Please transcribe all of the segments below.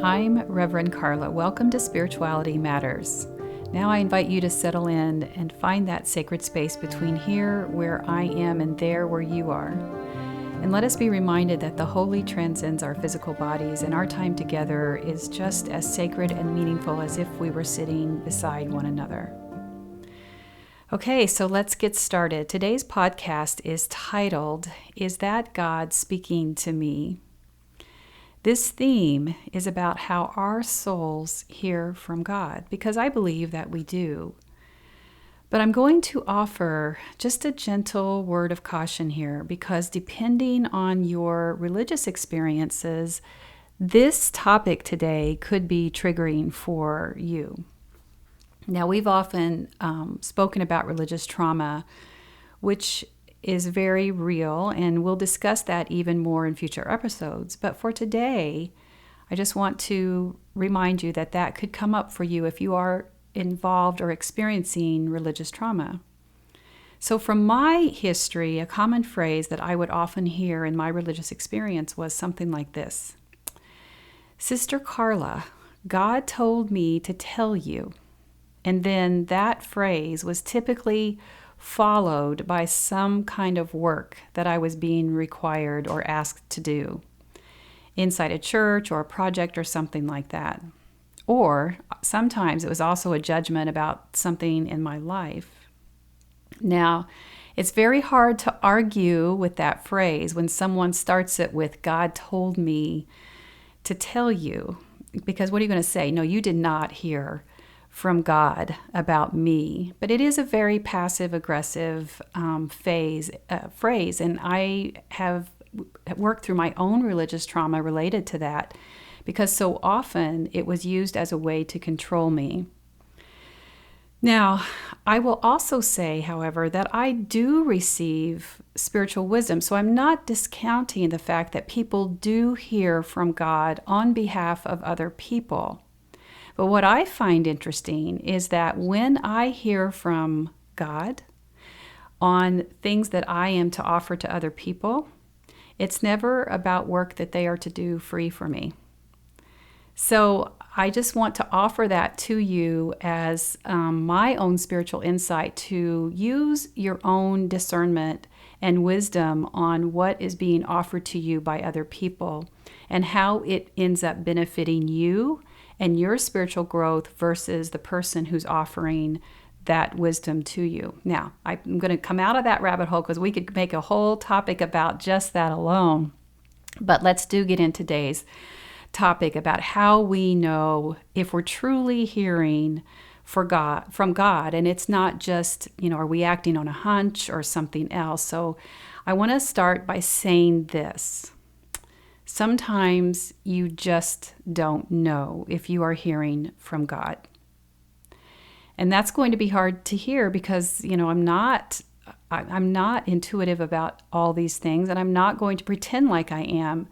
I'm Rev Karla. Welcome to Spirituality Matters. Now I invite you to settle in and find that sacred space between here where I am and there where you are. And let us be reminded that the holy transcends our physical bodies, and our time together is just as sacred and meaningful as if we were sitting beside one another. Okay, so let's get started. Today's podcast is titled, Is That God Speaking to Me? This theme is about how our souls hear from God, because I believe that we do. But I'm going to offer just a gentle word of caution here, because depending on your religious experiences, this topic today could be triggering for you. Now, we've often spoken about religious trauma, which is very real, and we'll discuss that even more in future episodes. But for today, I just want to remind you that that could come up for you if you are involved or experiencing religious trauma. So from my history, a common phrase that I would often hear in my religious experience was something like this: Sister Karla, God told me to tell you. And then that phrase was typically followed by some kind of work that I was being required or asked to do inside a church or a project or something like that. Or sometimes it was also a judgment about something in my life. Now, it's very hard to argue with that phrase when someone starts it with, God told me to tell you, because what are you going to say? No, you did not hear from God about me. But it is a very passive-aggressive phrase, and I have worked through my own religious trauma related to that, because so often it was used as a way to control me. Now, I will also say, however, that I do receive spiritual wisdom, so I'm not discounting the fact that people do hear from God on behalf of other people. But what I find interesting is that when I hear from God on things that I am to offer to other people, it's never about work that they are to do free for me. So I just want to offer that to you as my own spiritual insight to use your own discernment and wisdom on what is being offered to you by other people and how it ends up benefiting you and your spiritual growth versus the person who's offering that wisdom to you. Now, I'm going to come out of that rabbit hole because we could make a whole topic about just that alone. But let's get into today's topic about how we know if we're truly hearing from God, and it's not just, are we acting on a hunch or something else? So I want to start by saying this. Sometimes you just don't know if you are hearing from God. And that's going to be hard to hear because, I'm not intuitive about all these things, and I'm not going to pretend like I am.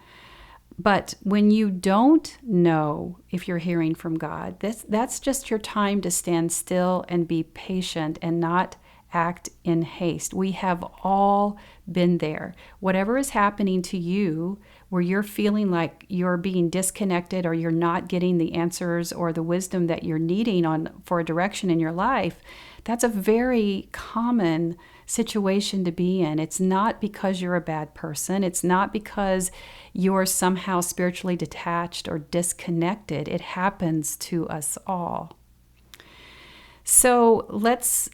But when you don't know if you're hearing from God, that's just your time to stand still and be patient and not act in haste. We have all been there. Whatever is happening to you, where you're feeling like you're being disconnected or you're not getting the answers or the wisdom that you're needing for a direction in your life, that's a very common situation to be in. It's not because you're a bad person. It's not because you're somehow spiritually detached or disconnected. It happens to us all. So let's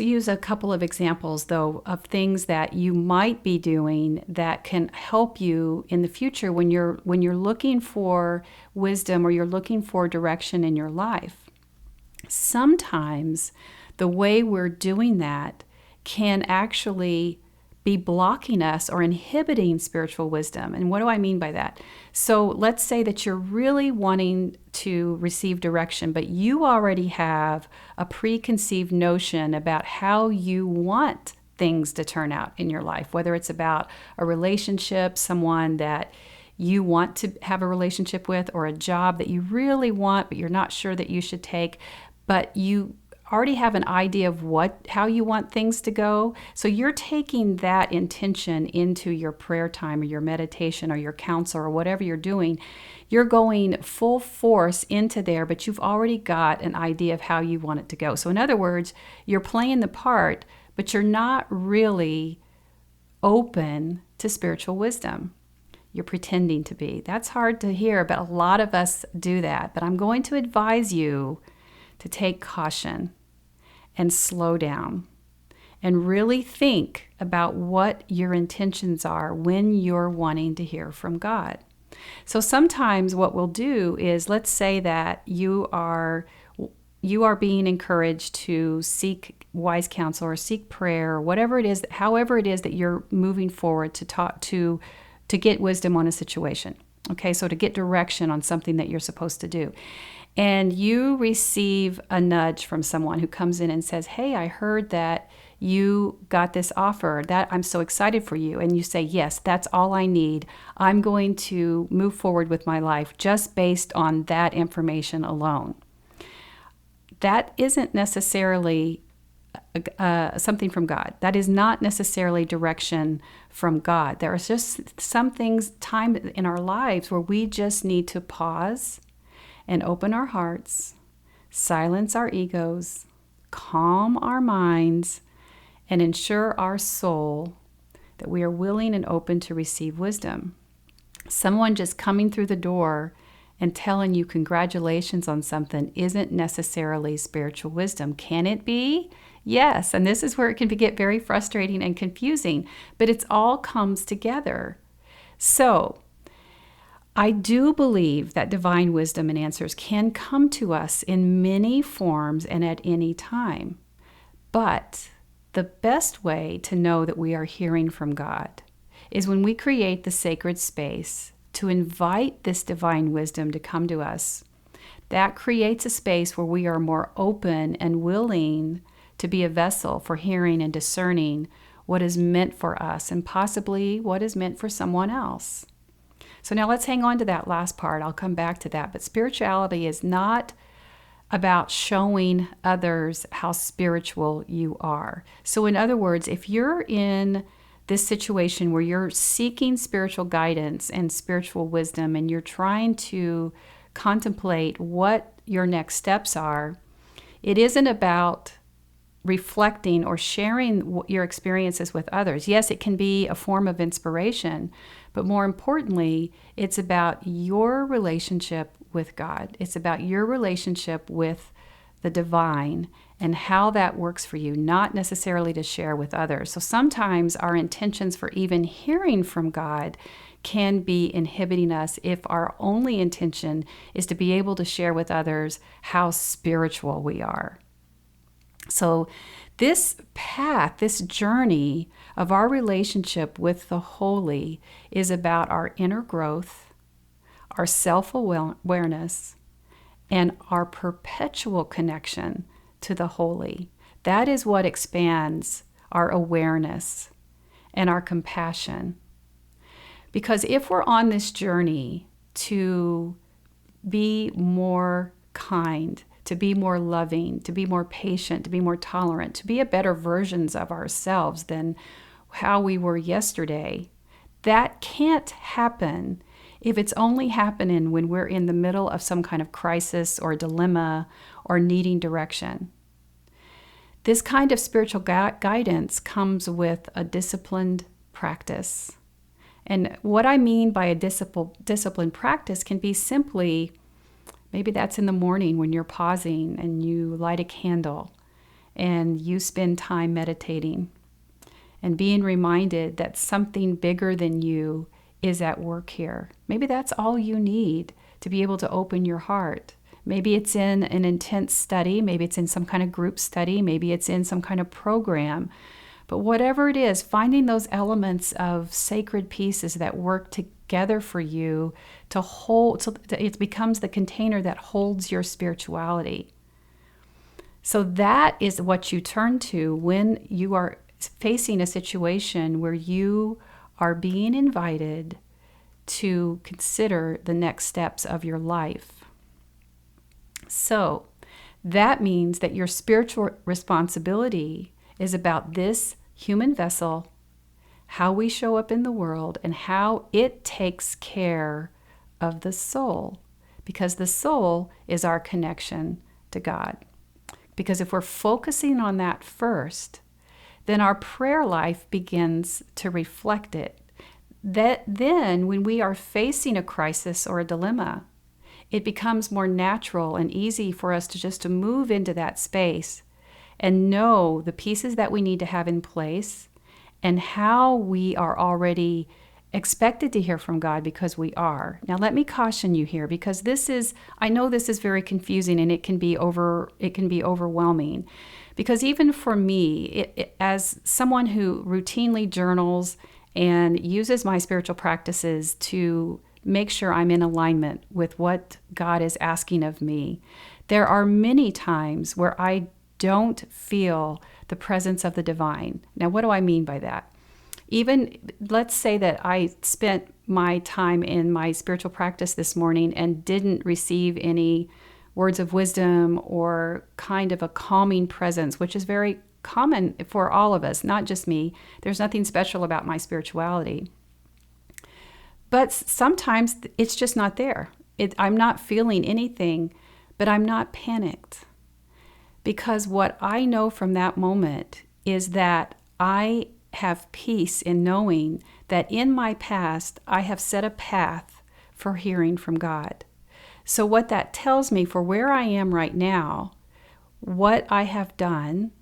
use a couple of examples, though, of things that you might be doing that can help you in the future when you're looking for wisdom or you're looking for direction in your life. Sometimes the way we're doing that can actually be blocking us or inhibiting spiritual wisdom. And what do I mean by that? So let's say that you're really wanting to receive direction, but you already have a preconceived notion about how you want things to turn out in your life, whether it's about a relationship, someone that you want to have a relationship with, or a job that you really want, but you're not sure that you should take, but you already have an idea of how you want things to go. So you're taking that intention into your prayer time or your meditation or your counsel or whatever you're doing. You're going full force into there, but you've already got an idea of how you want it to go. So in other words, you're playing the part, but you're not really open to spiritual wisdom. You're pretending to be. That's hard to hear, but a lot of us do that. But I'm going to advise you to take caution and slow down and really think about what your intentions are when you're wanting to hear from God. So sometimes what we'll do is, let's say that you are being encouraged to seek wise counsel or seek prayer or whatever it is, however it is that you're moving forward to talk to get wisdom on a situation. Okay, so to get direction on something that you're supposed to do. And you receive a nudge from someone who comes in and says, "Hey, I heard that you got this offer. That I'm so excited for you." And you say, "Yes, that's all I need. I'm going to move forward with my life just based on that information alone." That isn't necessarily something from God. That is not necessarily direction from God. There are just some things, time in our lives where we just need to pause and open our hearts, silence our egos, calm our minds, and ensure our soul that we are willing and open to receive wisdom. Someone just coming through the door and telling you congratulations on something isn't necessarily spiritual wisdom. Can it be? Yes, and this is where it can get very frustrating and confusing, but it all comes together. So, I do believe that divine wisdom and answers can come to us in many forms and at any time. But the best way to know that we are hearing from God is when we create the sacred space to invite this divine wisdom to come to us. That creates a space where we are more open and willing to be a vessel for hearing and discerning what is meant for us and possibly what is meant for someone else. So now let's hang on to that last part. I'll come back to that. But spirituality is not about showing others how spiritual you are. So in other words, if you're in this situation where you're seeking spiritual guidance and spiritual wisdom and you're trying to contemplate what your next steps are, it isn't about reflecting or sharing your experiences with others. Yes, it can be a form of inspiration, but more importantly, it's about your relationship with God. It's about your relationship with the divine and how that works for you, not necessarily to share with others. So sometimes our intentions for even hearing from God can be inhibiting us if our only intention is to be able to share with others how spiritual we are. So this path, this journey of our relationship with the holy is about our inner growth, our self-awareness, and our perpetual connection to the holy. That is what expands our awareness and our compassion. Because if we're on this journey to be more kind, to be more loving, to be more patient, to be more tolerant, to be a better versions of ourselves than how we were yesterday, that can't happen if it's only happening when we're in the middle of some kind of crisis or dilemma or needing direction. This kind of spiritual guidance comes with a disciplined practice. And what I mean by a disciplined practice can be simply, maybe that's in the morning when you're pausing and you light a candle and you spend time meditating and being reminded that something bigger than you is at work here. Maybe that's all you need to be able to open your heart. Maybe it's in an intense study, maybe it's in some kind of group study, maybe it's in some kind of program. But whatever it is, finding those elements of sacred pieces that work together for you to hold, so it becomes the container that holds your spirituality. So that is what you turn to when you are facing a situation where you are being invited to consider the next steps of your life. So That means that your spiritual responsibility is about this human vessel, how we show up in the world, and how it takes care of the soul, because the soul is our connection to God. Because if we're focusing on that first, then our prayer life begins to reflect it. That then, when we are facing a crisis or a dilemma, it becomes more natural and easy for us to move into that space and know the pieces that we need to have in place and how we are already expected to hear from God, because we are. Now, let me caution you here, because I know this is very confusing, and it can be overwhelming. Because even for me, as someone who routinely journals and uses my spiritual practices to make sure I'm in alignment with what God is asking of me, there are many times where I don't feel the presence of the divine. Now, what do I mean by that? Even let's say that I spent my time in my spiritual practice this morning and didn't receive any words of wisdom or kind of a calming presence, which is very common for all of us, not just me. There's nothing special about my spirituality. But sometimes it's just not there. I'm not feeling anything, but I'm not panicked. Because what I know from that moment is that I have peace in knowing that in my past, I have set a path for hearing from God. So what that tells me for where I am right now, what I have done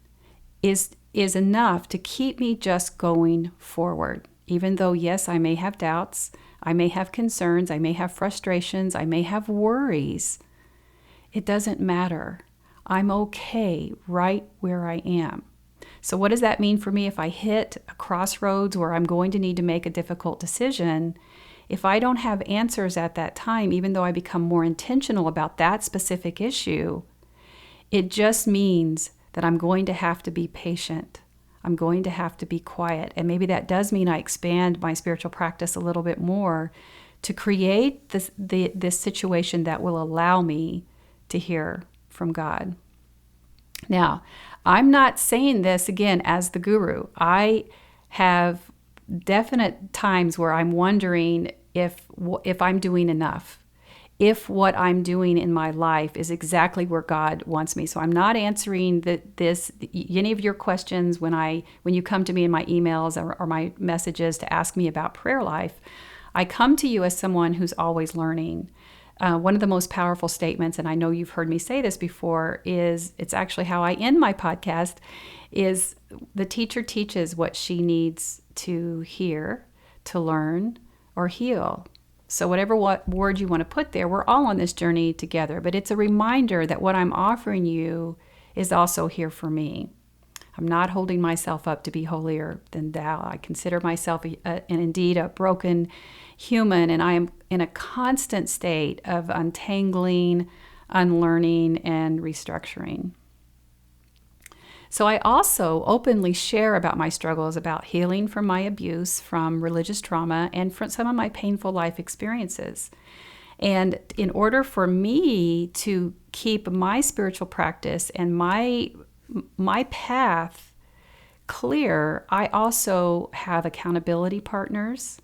is enough to keep me just going forward. Even though, yes, I may have doubts, I may have concerns, I may have frustrations, I may have worries. It doesn't matter. I'm okay right where I am. So what does that mean for me if I hit a crossroads where I'm going to need to make a difficult decision? If I don't have answers at that time, even though I become more intentional about that specific issue, it just means that I'm going to have to be patient. I'm going to have to be quiet. And maybe that does mean I expand my spiritual practice a little bit more to create this situation that will allow me to hear from God. Now, I'm not saying this, again, as the guru. I have definite times where I'm wondering if I'm doing enough, if what I'm doing in my life is exactly where God wants me. So I'm not answering any of your questions when you come to me in my emails or my messages to ask me about prayer life. I come to you as someone who's always learning. One of the most powerful statements, and I know you've heard me say this before, it's actually how I end my podcast, is the teacher teaches what she needs to hear, to learn, or heal. So whatever word you want to put there, we're all on this journey together. But it's a reminder that what I'm offering you is also here for me. I'm not holding myself up to be holier than thou. I consider myself and indeed a broken human, and I am in a constant state of untangling, unlearning, and restructuring. So I also openly share about my struggles, about healing from my abuse, from religious trauma, and from some of my painful life experiences. And in order for me to keep my spiritual practice and my path clear, I also have accountability partners.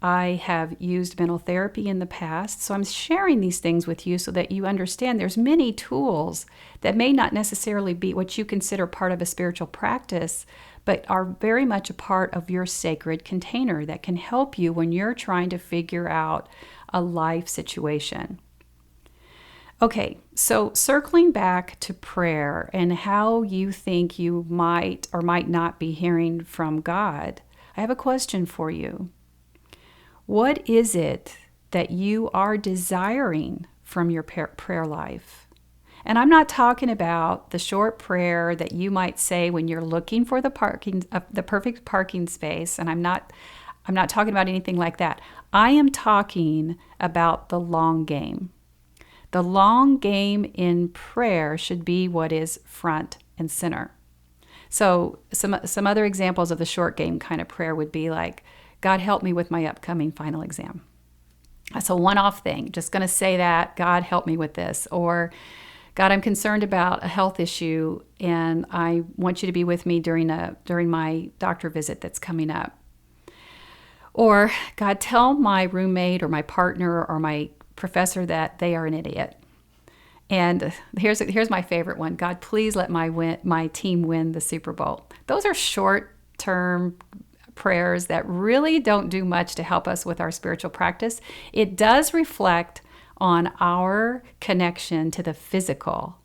I have used mental therapy in the past, so I'm sharing these things with you so that you understand there's many tools that may not necessarily be what you consider part of a spiritual practice, but are very much a part of your sacred container that can help you when you're trying to figure out a life situation. Okay, so circling back to prayer and how you think you might or might not be hearing from God, I have a question for you. What is it that you are desiring from your prayer life? And I'm not talking about the short prayer that you might say when you're looking for the perfect parking space, and I'm not talking about anything like that. I am talking about the long game. The long game in prayer should be what is front and center. So some other examples of the short game kind of prayer would be like, God, help me with my upcoming final exam. That's a one-off thing. Just going to say that, God, help me with this. Or, God, I'm concerned about a health issue, and I want you to be with me during my doctor visit that's coming up. Or, God, tell my roommate or my partner or my professor that they are an idiot. And here's my favorite one. God, please let my team win the Super Bowl. Those are short-term prayers that really don't do much to help us with our spiritual practice. It does reflect on our connection to the physical.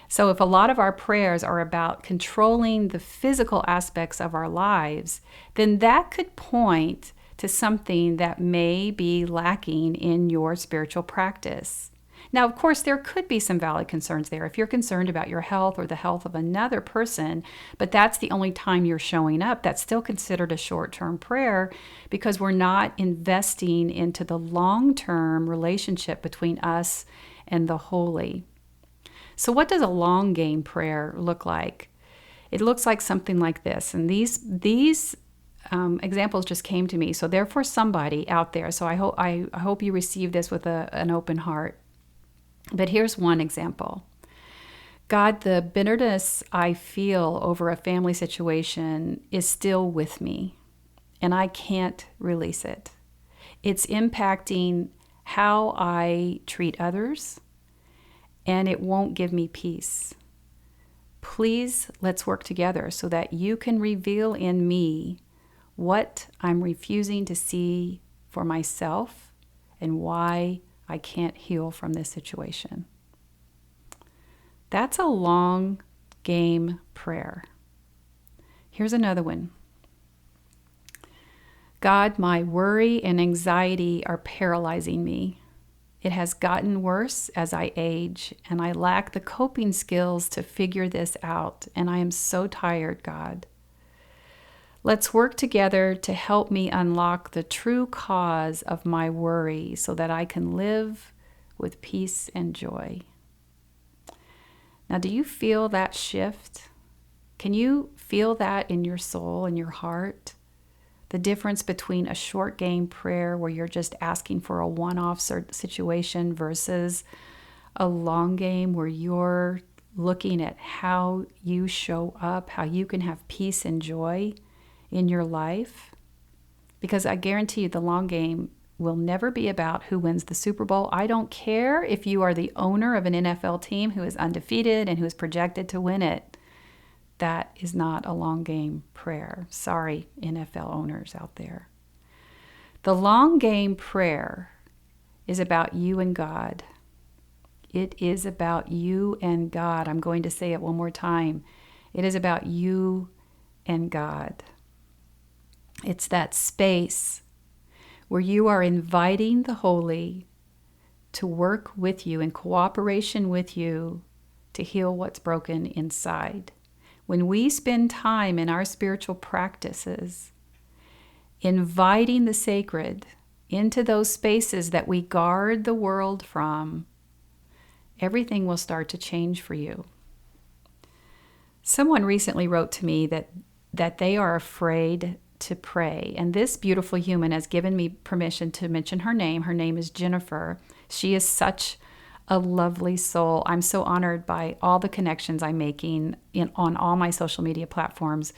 So if a lot of our prayers are about controlling the physical aspects of our lives, then that could point to something that may be lacking in your spiritual practice. Now, of course, there could be some valid concerns there. If you're concerned about your health or the health of another person, but that's the only time you're showing up, that's still considered a short-term prayer because we're not investing into the long-term relationship between us and the holy. So what does a long game prayer look like? It looks like something like this. And these examples just came to me. So they're for somebody out there. So I hope you receive this with an open heart. But here's one example. God, the bitterness I feel over a family situation is still with me, and I can't release it. It's impacting how I treat others, and it won't give me peace. Please, let's work together so that you can reveal in me what I'm refusing to see for myself and why I can't heal from this situation. That's a long game prayer. Here's another one. God, my worry and anxiety are paralyzing me. It has gotten worse as I age, and I lack the coping skills to figure this out, and I am so tired, God. Let's work together to help me unlock the true cause of my worry so that I can live with peace and joy. Now, do you feel that shift? Can you feel that in your soul and your heart? The difference between a short game prayer where you're just asking for a one-off situation versus a long game where you're looking at how you show up, how you can have peace and joy in your life. Because I guarantee you the long game will never be about who wins the Super Bowl. I don't care if you are the owner of an NFL team who is undefeated and who is projected to win it. That is not a long game prayer. Sorry, NFL owners out there. The long game prayer is about you and God. It is about you and God. I'm going to say it one more time. It is about you and God. It's that space where you are inviting the holy to work with you in cooperation with you to heal what's broken inside. When we spend time in our spiritual practices, inviting the sacred into those spaces that we guard the world from, everything will start to change for you. Someone recently wrote to me that they are afraid to pray. And this beautiful human has given me permission to mention her name. Her name is Jennifer. She is such a lovely soul. I'm so honored by all the connections I'm making on all my social media platforms.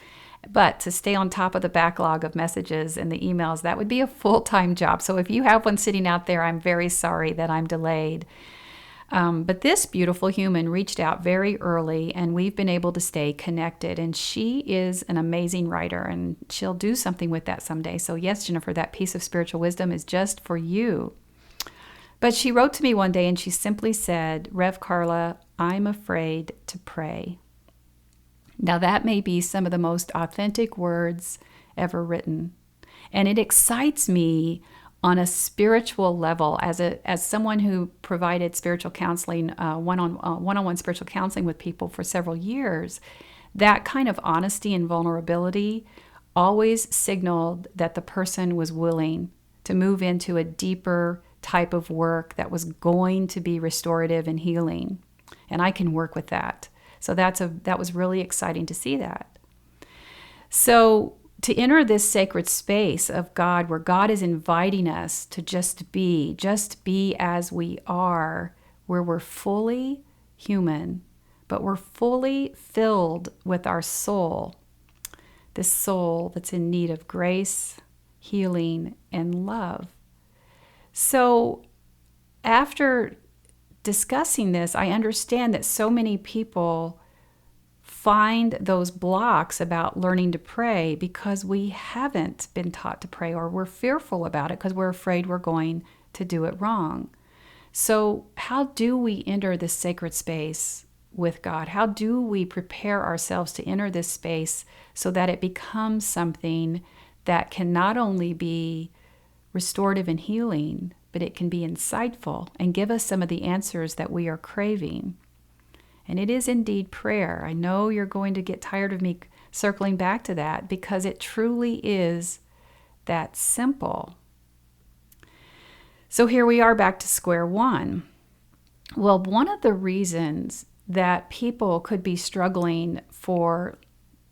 But to stay on top of the backlog of messages and the emails, that would be a full-time job. So if you have one sitting out there, I'm very sorry that I'm delayed. But this beautiful human reached out very early, and we've been able to stay connected. And she is an amazing writer, and she'll do something with that someday. So yes, Jennifer, that piece of spiritual wisdom is just for you. But she wrote to me one day, and she simply said, Rev Karla, I'm afraid to pray. Now that may be some of the most authentic words ever written. And it excites me on a spiritual level, as someone who provided spiritual counseling, one-on-one spiritual counseling with people for several years. That kind of honesty and vulnerability always signaled that the person was willing to move into a deeper type of work that was going to be restorative and healing. And I can work with that. So that was really exciting to see that. So to enter this sacred space of God, where God is inviting us to just be as we are, where we're fully human, but we're fully filled with our soul, this soul that's in need of grace, healing, and love. So after discussing this, I understand that so many people find those blocks about learning to pray because we haven't been taught to pray, or we're fearful about it because we're afraid we're going to do it wrong. So how do we enter this sacred space with God? How do we prepare ourselves to enter this space so that it becomes something that can not only be restorative and healing, but it can be insightful and give us some of the answers that we are craving? And it is indeed prayer. I know you're going to get tired of me circling back to that because it truly is that simple. So here we are back to square one. Well, one of the reasons that people could be struggling for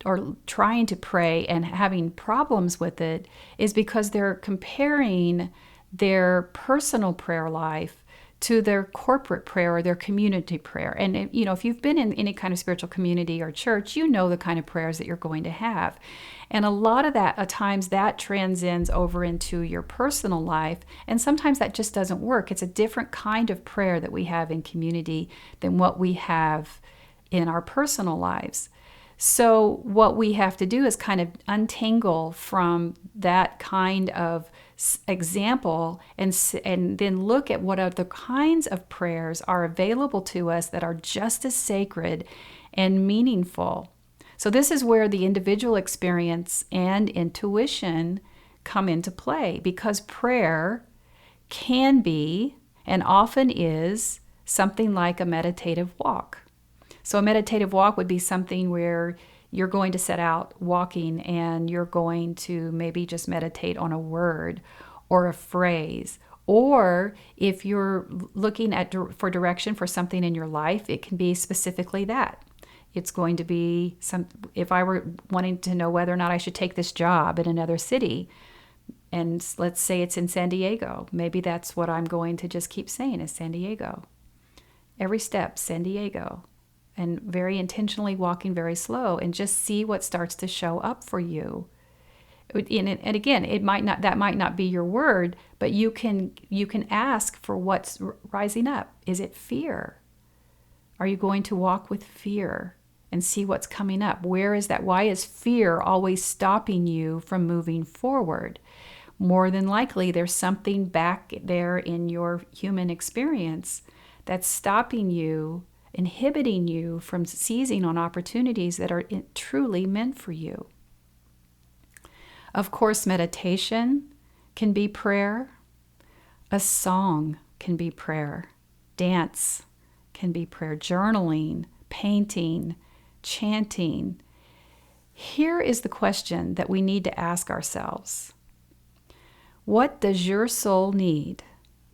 or trying to pray and having problems with it is because they're comparing their personal prayer life to their corporate prayer or their community prayer. And if you've been in any kind of spiritual community or church, you know the kind of prayers that you're going to have. And a lot of that, at times, that transcends over into your personal life. And sometimes that just doesn't work. It's a different kind of prayer that we have in community than what we have in our personal lives. So what we have to do is kind of untangle from that kind of example and then look at what other kinds of prayers are available to us that are just as sacred and meaningful. So this is where the individual experience and intuition come into play, because prayer can be and often is something like a meditative walk. So a meditative walk would be something where you're going to set out walking and you're going to maybe just meditate on a word or a phrase. Or if you're looking for direction for something in your life, it can be specifically that. It's going to be if I were wanting to know whether or not I should take this job in another city, and let's say it's in San Diego, maybe that's what I'm going to just keep saying is San Diego. Every step, San Diego. And very intentionally walking very slow and just see what starts to show up for you. And again, that might not be your word, but you can ask for what's rising up. Is it fear? Are you going to walk with fear and see what's coming up? Where is that? Why is fear always stopping you from moving forward? More than likely, there's something back there in your human experience that's stopping you, inhibiting you from seizing on opportunities that are truly meant for you. Of course, meditation can be prayer. A song can be prayer. Dance can be prayer. Journaling, painting, chanting. Here is the question that we need to ask ourselves. What does your soul need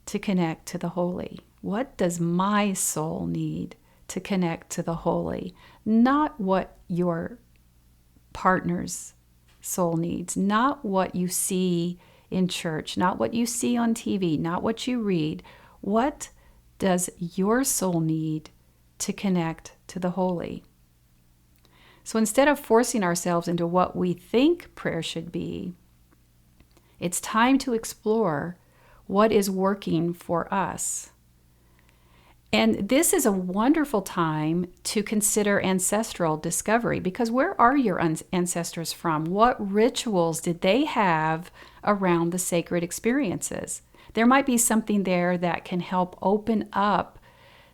to connect to the holy? What does my soul need to connect to the holy? Not what your partner's soul needs, not what you see in church, not what you see on TV, not what you read. What does your soul need to connect to the holy? So instead of forcing ourselves into what we think prayer should be, it's time to explore what is working for us. And this is a wonderful time to consider ancestral discovery, because where are your ancestors from? What rituals did they have around the sacred experiences? There might be something there that can help open up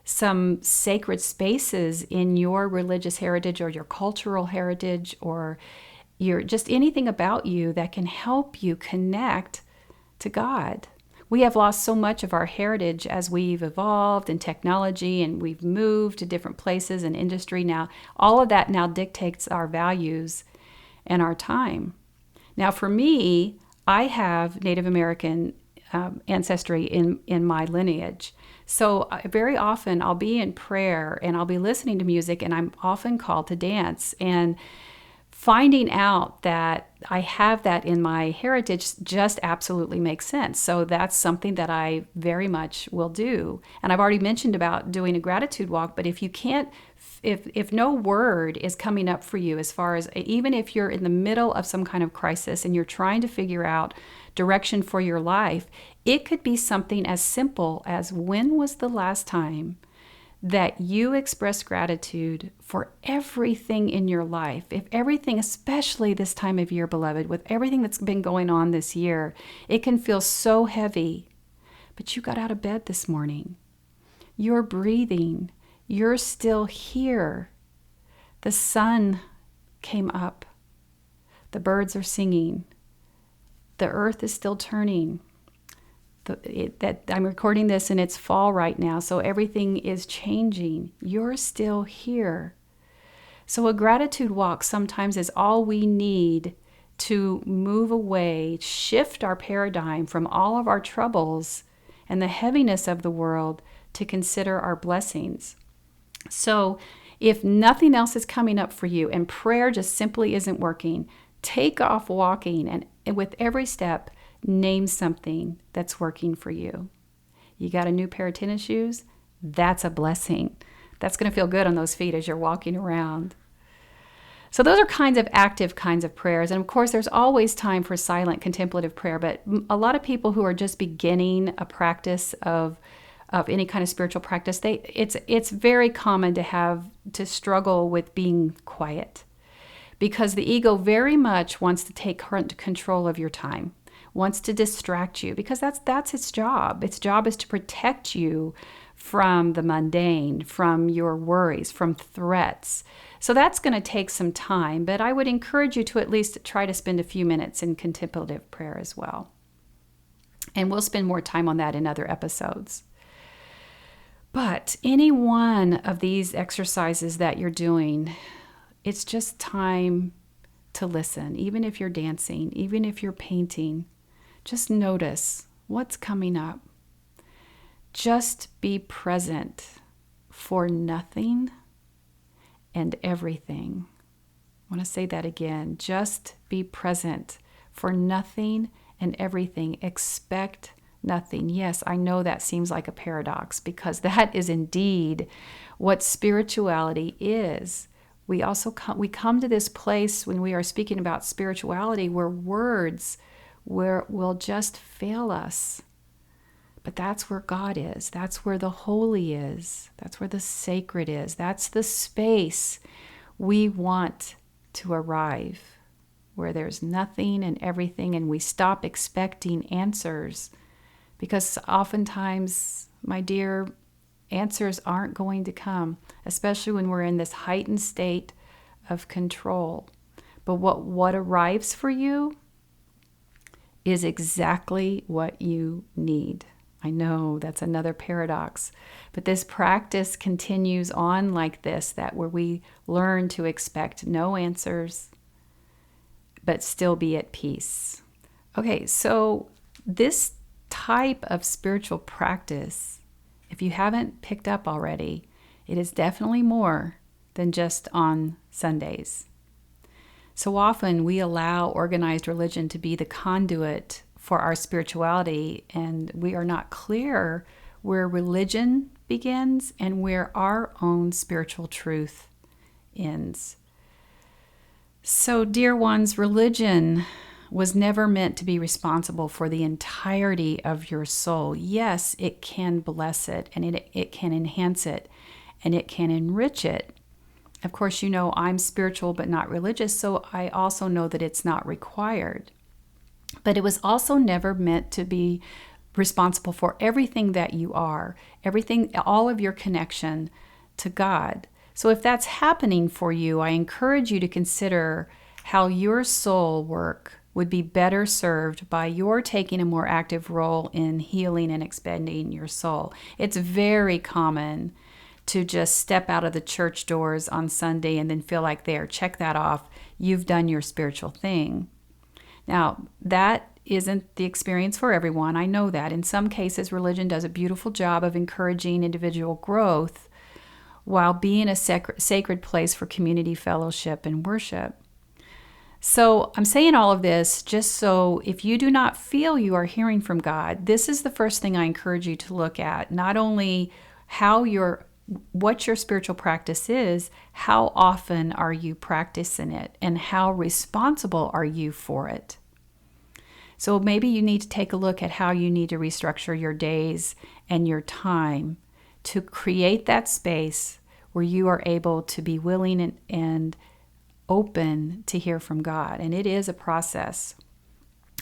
some sacred spaces in your religious heritage or your cultural heritage or just anything about you that can help you connect to God. We have lost so much of our heritage as we've evolved in technology and we've moved to different places and industry now. All of that now dictates our values and our time. Now for me, I have Native American ancestry in my lineage. So very often I'll be in prayer and I'll be listening to music and I'm often called to dance, and finding out that I have that in my heritage just absolutely makes sense. So that's something that I very much will do. And I've already mentioned about doing a gratitude walk, but if you can't, if no word is coming up for you, as far as even if you're in the middle of some kind of crisis and you're trying to figure out direction for your life, it could be something as simple as, when was the last time that you express gratitude for everything in your life? If everything, especially this time of year, beloved, with everything that's been going on this year, it can feel so heavy. But you got out of bed this morning. You're breathing. You're still here. The sun came up. The birds are singing. The earth is still turning. That I'm recording this and it's fall right now, so everything is changing. You're still here. So a gratitude walk sometimes is all we need to move away, shift our paradigm from all of our troubles and the heaviness of the world to consider our blessings. So if nothing else is coming up for you and prayer just simply isn't working, take off walking and with every step, name something that's working for you. You got a new pair of tennis shoes? That's a blessing. That's going to feel good on those feet as you're walking around. So those are active kinds of prayers. And of course, there's always time for silent contemplative prayer, but a lot of people who are just beginning a practice of any kind of spiritual practice, it's very common to struggle with being quiet, because the ego very much wants to take control of your time, wants to distract you, because that's its job. Its job is to protect you from the mundane, from your worries, from threats. So that's going to take some time, but I would encourage you to at least try to spend a few minutes in contemplative prayer as well. And we'll spend more time on that in other episodes. But any one of these exercises that you're doing, it's just time to listen. Even if you're dancing, even if you're painting, just notice what's coming up. Just be present for nothing and everything. I want to say that again. Just be present for nothing and everything. Expect nothing. Yes, I know that seems like a paradox, because that is indeed what spirituality is. We come to this place when we are speaking about spirituality where words will just fail us. But that's where God is. That's where the holy is. That's where the sacred is. That's the space we want to arrive, where there's nothing and everything, and we stop expecting answers. Because oftentimes, my dear, answers aren't going to come, especially when we're in this heightened state of control. But what arrives for you is exactly what you need. I know that's another paradox, but this practice continues on like this, that where we learn to expect no answers, but still be at peace. Okay, so this type of spiritual practice, if you haven't picked up already, it is definitely more than just on Sundays. So often we allow organized religion to be the conduit for our spirituality, and we are not clear where religion begins and where our own spiritual truth ends. So, dear ones, religion was never meant to be responsible for the entirety of your soul. Yes, it can bless it, and it can enhance it, and it can enrich it. Of course, you know I'm spiritual but not religious, so I also know that it's not required. But it was also never meant to be responsible for everything that you are, everything, all of your connection to God. So if that's happening for you, I encourage you to consider how your soul work would be better served by your taking a more active role in healing and expanding your soul. It's very common to just step out of the church doors on Sunday and then feel like, there, check that off, you've done your spiritual thing. Now, that isn't the experience for everyone. I know that. In some cases, religion does a beautiful job of encouraging individual growth while being a sacred place for community fellowship and worship. So I'm saying all of this just so if you do not feel you are hearing from God, this is the first thing I encourage you to look at. Not only what your spiritual practice is, how often are you practicing it, and how responsible are you for it? So maybe you need to take a look at how you need to restructure your days and your time to create that space where you are able to be willing and open to hear from God. And it is a process.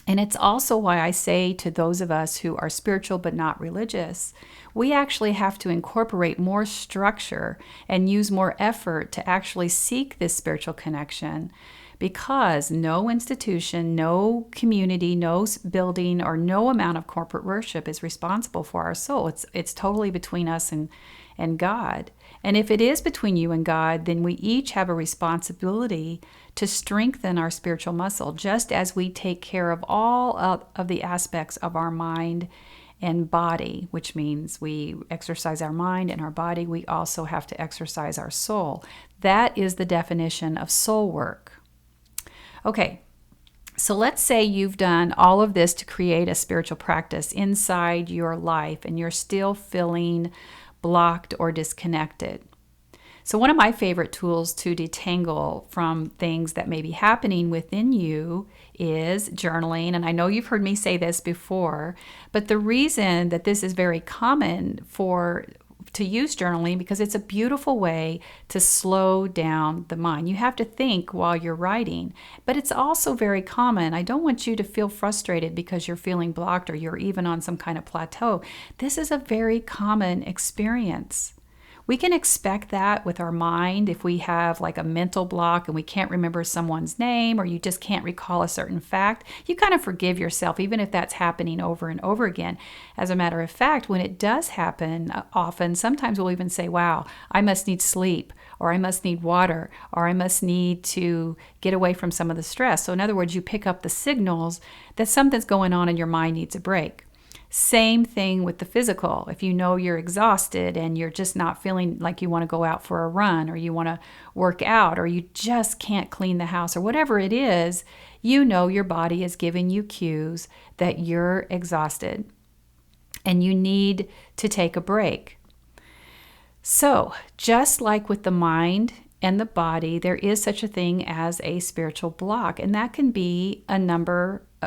And it's also why I say to those of us who are spiritual but not religious, we actually have to incorporate more structure and use more effort to actually seek this spiritual connection, because no institution, no community, no building, or no amount of corporate worship is responsible for our soul. It's totally between us and God. And if it is between you and God, then we each have a responsibility to strengthen our spiritual muscle, just as we take care of all of the aspects of our mind and body, which means we exercise our mind and our body. We also have to exercise our soul. That is the definition of soul work. Okay, so let's say you've done all of this to create a spiritual practice inside your life and you're still feeling blocked or disconnected. So one of my favorite tools to detangle from things that may be happening within you is journaling. And I know you've heard me say this before, but the reason that this is very common to use journaling, because it's a beautiful way to slow down the mind. You have to think while you're writing, but it's also very common. I don't want you to feel frustrated because you're feeling blocked or you're even on some kind of plateau. This is a very common experience. We can expect that with our mind if we have like a mental block and we can't remember someone's name, or you just can't recall a certain fact. You kind of forgive yourself, even if that's happening over and over again. As a matter of fact, when it does happen often, sometimes we'll even say, wow, I must need sleep, or I must need water, or I must need to get away from some of the stress. So in other words, you pick up the signals that something's going on and your mind needs a break. Same thing with the physical. If you know you're exhausted and you're just not feeling like you want to go out for a run, or you want to work out, or you just can't clean the house, or whatever it is, you know your body is giving you cues that you're exhausted and you need to take a break. So just like with the mind and the body, there is such a thing as a spiritual block, and that can be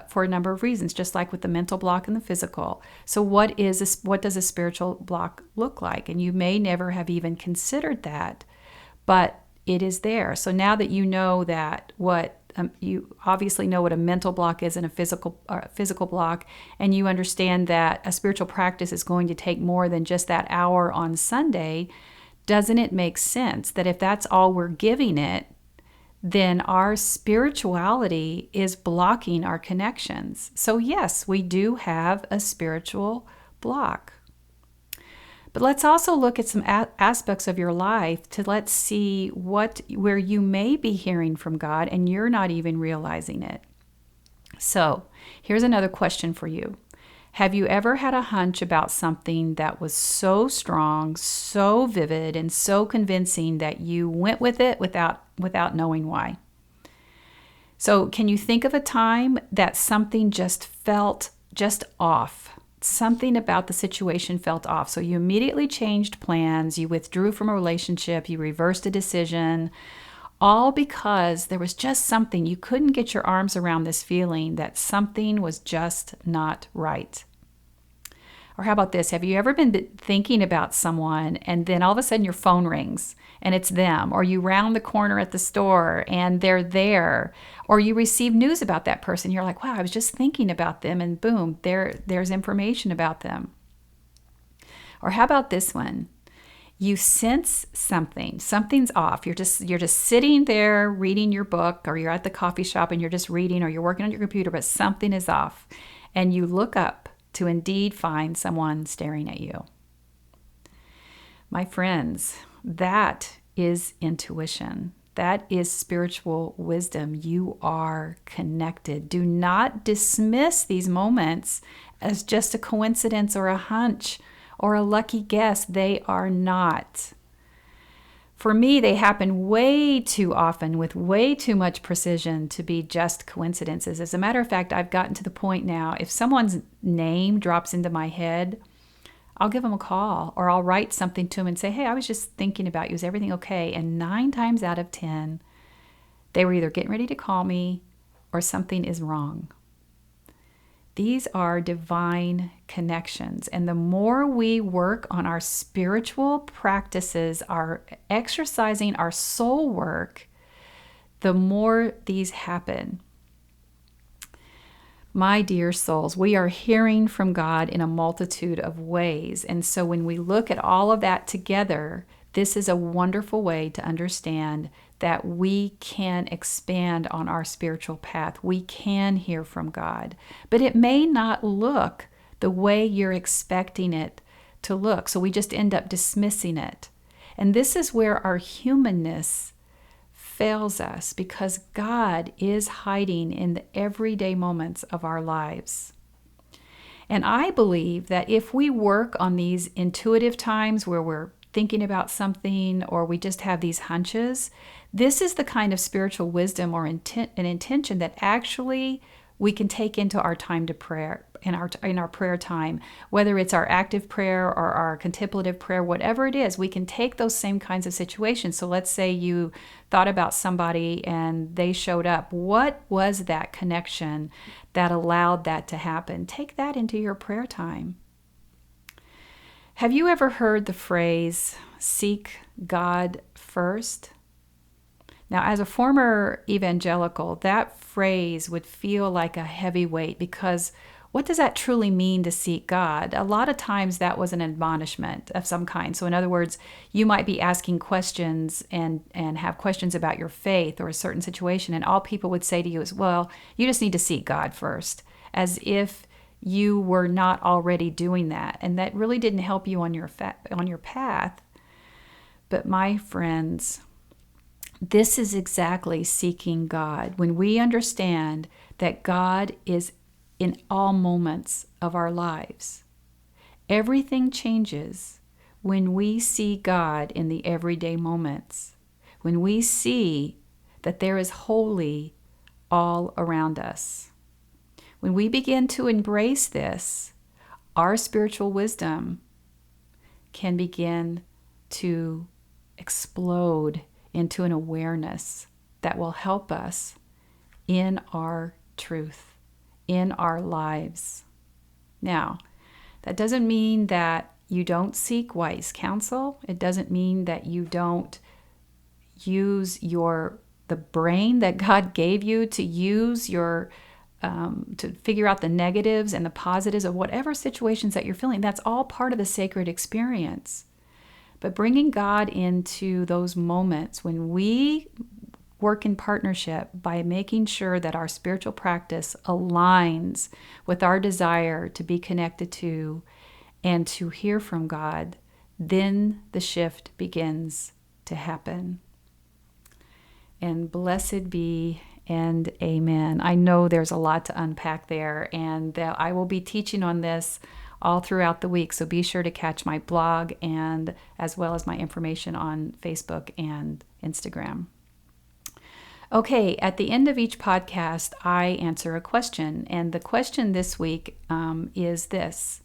for a number of reasons, just like with the mental block and the physical. So what does a spiritual block look like? And you may never have even considered that, but it is there. So now that you know that, you obviously know what a mental block is and a physical block, and you understand that a spiritual practice is going to take more than just that hour on Sunday, doesn't it make sense that if that's all we're giving it, then our spirituality is blocking our connections? So yes, we do have a spiritual block. But let's also look at some aspects of your life let's see where you may be hearing from God and you're not even realizing it. So here's another question for you. Have you ever had a hunch about something that was so strong, so vivid, and so convincing that you went with it without knowing why? So can you think of a time that something just felt just off? Something about the situation felt off. So you immediately changed plans, you withdrew from a relationship, you reversed a decision, all because there was just something, you couldn't get your arms around this feeling that something was just not right. Or how about this? Have you ever been thinking about someone and then all of a sudden your phone rings and it's them, or you round the corner at the store and they're there, or you receive news about that person. You're like, wow, I was just thinking about them, and boom, there's information about them. Or how about this one? You sense something's off. You're just sitting there reading your book, or you're at the coffee shop and you're just reading, or you're working on your computer, but something is off. And you look up to indeed find someone staring at you. My friends, that is intuition. That is spiritual wisdom. You are connected. Do not dismiss these moments as just a coincidence or a hunch or a lucky guess. They are not. For me, they happen way too often with way too much precision to be just coincidences. As a matter of fact, I've gotten to the point now, if someone's name drops into my head, I'll give them a call or I'll write something to them and say, hey, I was just thinking about you. Is everything okay? And 9 times out of 10, they were either getting ready to call me or something is wrong. These are divine connections. And the more we work on our spiritual practices, our exercising our soul work, the more these happen. My dear souls, we are hearing from God in a multitude of ways. And so when we look at all of that together, this is a wonderful way to understand that we can expand on our spiritual path. We can hear from God, but it may not look the way you're expecting it to look. So we just end up dismissing it. And this is where our humanness fails us, because God is hiding in the everyday moments of our lives. And I believe that if we work on these intuitive times where we're thinking about something or we just have these hunches, this is the kind of spiritual wisdom or an intention that actually we can take into our time to prayer, in our prayer time, whether it's our active prayer or our contemplative prayer, whatever it is, we can take those same kinds of situations. So let's say you thought about somebody and they showed up. What was that connection that allowed that to happen? Take that into your prayer time. Have you ever heard the phrase, seek God first? Now, as a former evangelical, that phrase would feel like a heavy weight, because what does that truly mean to seek God? A lot of times that was an admonishment of some kind. So in other words, you might be asking questions and have questions about your faith or a certain situation, and all people would say to you is, well, you just need to seek God first, as if you were not already doing that. And that really didn't help you on your path. But my friends, this is exactly seeking God. When we understand that God is in all moments of our lives, everything changes when we see God in the everyday moments, when we see that there is holy all around us. When we begin to embrace this, our spiritual wisdom can begin to explode into an awareness that will help us in our truth, in our lives. Now, that doesn't mean that you don't seek wise counsel. It doesn't mean that you don't use the brain that God gave you to use to figure out the negatives and the positives of whatever situations that you're feeling. That's all part of the sacred experience. But bringing God into those moments when we work in partnership by making sure that our spiritual practice aligns with our desire to be connected to and to hear from God, then the shift begins to happen. And blessed be and amen. I know there's a lot to unpack there, and I will be teaching on this all throughout the week. So be sure to catch my blog and as well as my information on Facebook and Instagram. Okay, at the end of each podcast, I answer a question. And the question this week is this: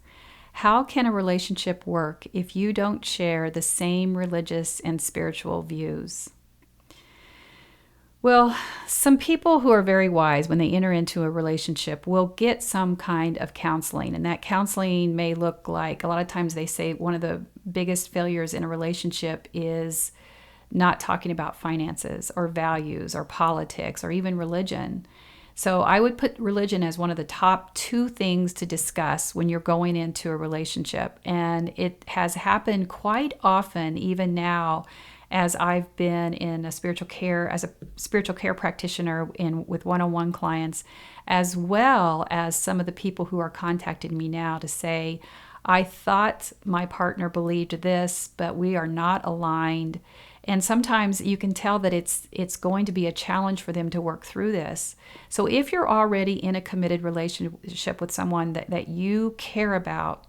how can a relationship work if you don't share the same religious and spiritual views? Well, some people who are very wise when they enter into a relationship will get some kind of counseling. And that counseling may look like, a lot of times they say one of the biggest failures in a relationship is not talking about finances or values or politics or even religion. So I would put religion as one of the top 2 things to discuss when you're going into a relationship. And it has happened quite often, even now, as I've been in a spiritual care practitioner with one-on-one clients, as well as some of the people who are contacting me now to say, I thought my partner believed this, but we are not aligned. And sometimes you can tell that it's going to be a challenge for them to work through this. So if you're already in a committed relationship with someone that you care about,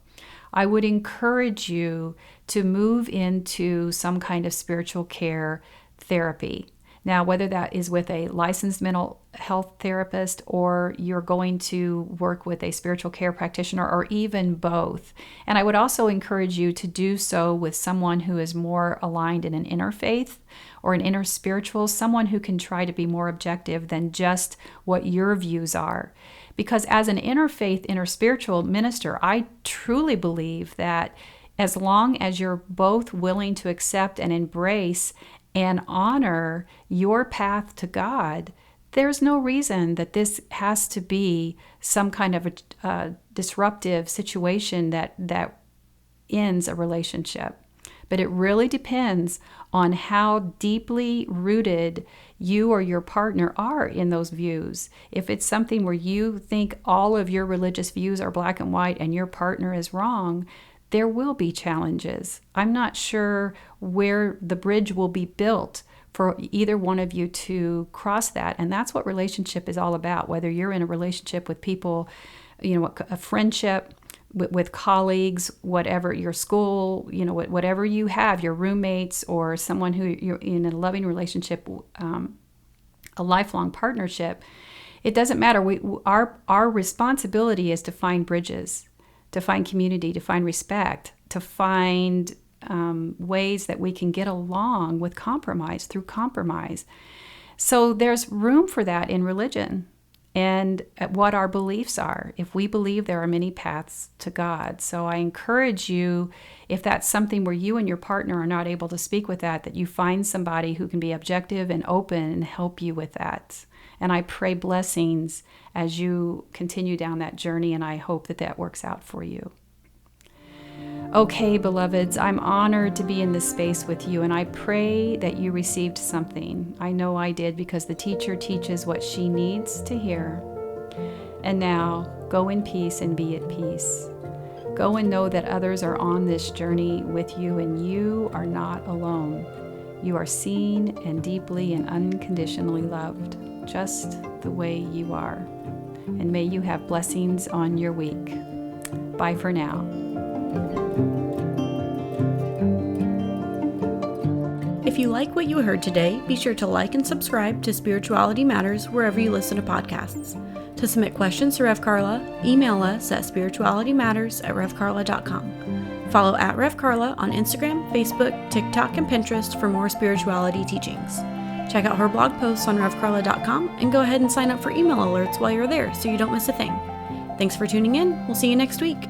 I would encourage you to move into some kind of spiritual care therapy. Now, whether that is with a licensed mental health therapist or you're going to work with a spiritual care practitioner or even both. And I would also encourage you to do so with someone who is more aligned in an inner faith or an inner spiritual, someone who can try to be more objective than just what your views are. Because as an interfaith, inner spiritual minister, I truly believe that as long as you're both willing to accept and embrace and honor your path to God, there's no reason that this has to be some kind of a disruptive situation that ends a relationship. But it really depends on how deeply rooted you or your partner are in those views. If it's something where you think all of your religious views are black and white and your partner is wrong, there will be challenges. I'm not sure where the bridge will be built for either one of you to cross that. And that's what relationship is all about, whether you're in a relationship with people, a friendship, with colleagues, whatever, your school, whatever you have, your roommates or someone who you're in a loving relationship, a lifelong partnership. It doesn't matter. Our responsibility is to find bridges, to find community, to find respect, to find ways that we can get along with compromise, through compromise. So there's room for that in religion and what our beliefs are, if we believe there are many paths to God. So I encourage you, if that's something where you and your partner are not able to speak with that you find somebody who can be objective and open and help you with that. And I pray blessings as you continue down that journey, and I hope that works out for you. Okay, beloveds, I'm honored to be in this space with you, and I pray that you received something. I know I did, because the teacher teaches what she needs to hear. And now, go in peace and be at peace. Go and know that others are on this journey with you, and you are not alone. You are seen and deeply and unconditionally loved, just the way you are. And may you have blessings on your week. Bye for now. If you like what you heard today, be sure to like and subscribe to Spirituality Matters wherever you listen to podcasts. To submit questions to Rev Karla, email us at spiritualitymatters@revkarla.com. Follow @Rev Karla on Instagram, Facebook, TikTok, and Pinterest for more spirituality teachings. Check out her blog posts on revkarla.com and go ahead and sign up for email alerts while you're there so you don't miss a thing. Thanks for tuning in. We'll see you next week.